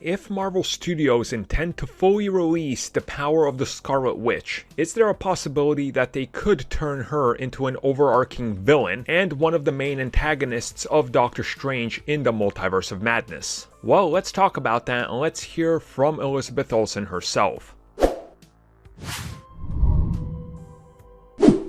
If Marvel Studios intend to fully release the power of the Scarlet Witch, is there a possibility that they could turn her into an overarching villain and one of the main antagonists of Doctor Strange in the Multiverse of Madness? Well, let's talk about that and let's hear from Elizabeth Olsen herself.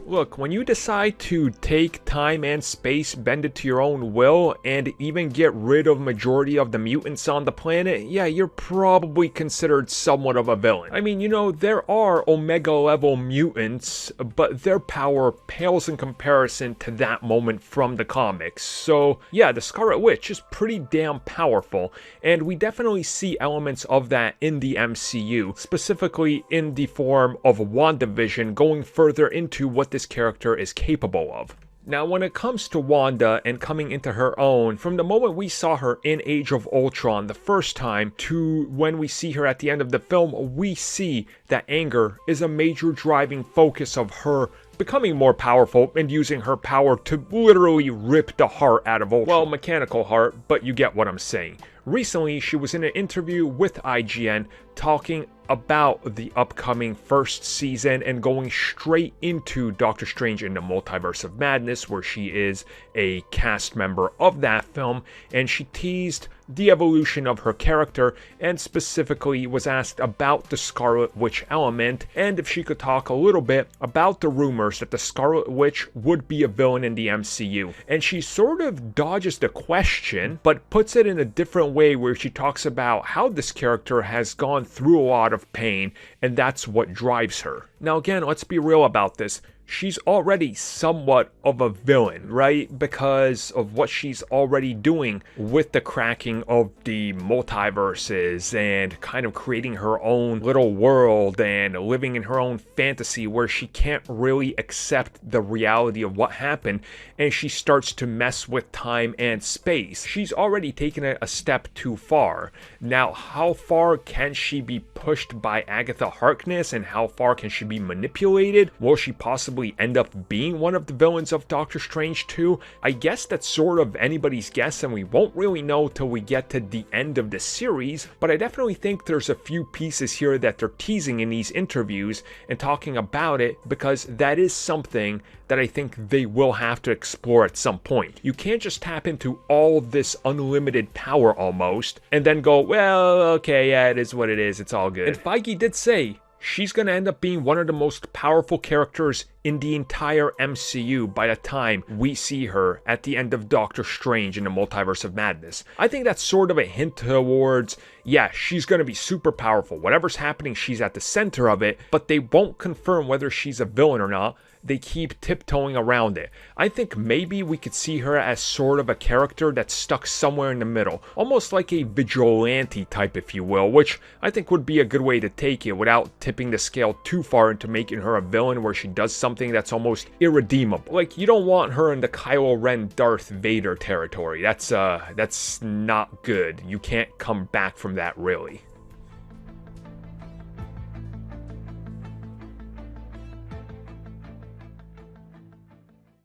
Look, when you decide to take time and space, bend it to your own will, and even get rid of majority of the mutants on the planet, yeah, you're probably considered somewhat of a villain. I mean, there are Omega-level mutants, but their power pales in comparison to that moment from the comics. So, yeah, the Scarlet Witch is pretty damn powerful, and we definitely see elements of that in the MCU, specifically in the form of WandaVision going further into what this character is capable of. Now, when it comes to Wanda and coming into her own, from the moment we saw her in Age of Ultron the first time to when we see her at the end of the film, we see that anger is a major driving focus of her becoming more powerful and using her power to literally rip the heart out of Ultron. Well, mechanical heart, but you get what I'm saying. Recently, she was in an interview with IGN talking about the upcoming first season and going straight into Doctor Strange in the Multiverse of Madness, where she is a cast member of that film, and she teased the evolution of her character and specifically was asked about the Scarlet Witch element and if she could talk a little bit about the rumors that the Scarlet Witch would be a villain in the MCU. And she sort of dodges the question, but puts it in a different way where she talks about how this character has gone through a lot of pain and that's what drives her. Now again, let's be real about this. She's already somewhat of a villain, right? Because of what she's already doing with the cracking of the multiverses and kind of creating her own little world and living in her own fantasy where she can't really accept the reality of what happened and she starts to mess with time and space. She's already taken it a step too far. Now, how far can she be pushed by Agatha Harkness and how far can she be manipulated? Will she possibly end up being one of the villains of Doctor Strange 2? I guess that's sort of anybody's guess and we won't really know till we get to the end of the series, but I definitely think there's a few pieces here that they're teasing in these interviews and talking about it because that is something that I think they will have to explore at some point. You can't just tap into all this unlimited power almost and then go, well, okay, yeah, it is what it is, it's all good. And Feige did say she's going to end up being one of the most powerful characters in the entire MCU by the time we see her at the end of Doctor Strange in the Multiverse of Madness. I think that's sort of a hint towards, yeah, she's going to be super powerful. Whatever's happening, she's at the center of it, but they won't confirm whether she's a villain or not. They keep tiptoeing around it. I think maybe we could see her as sort of a character that's stuck somewhere in the middle, almost like a vigilante type, if you will, which I think would be a good way to take it without tipping the scale too far into making her a villain where she does something that's almost irredeemable. Like, you don't want her in the Kylo Ren Darth Vader territory. That's not good. You can't come back from that, really.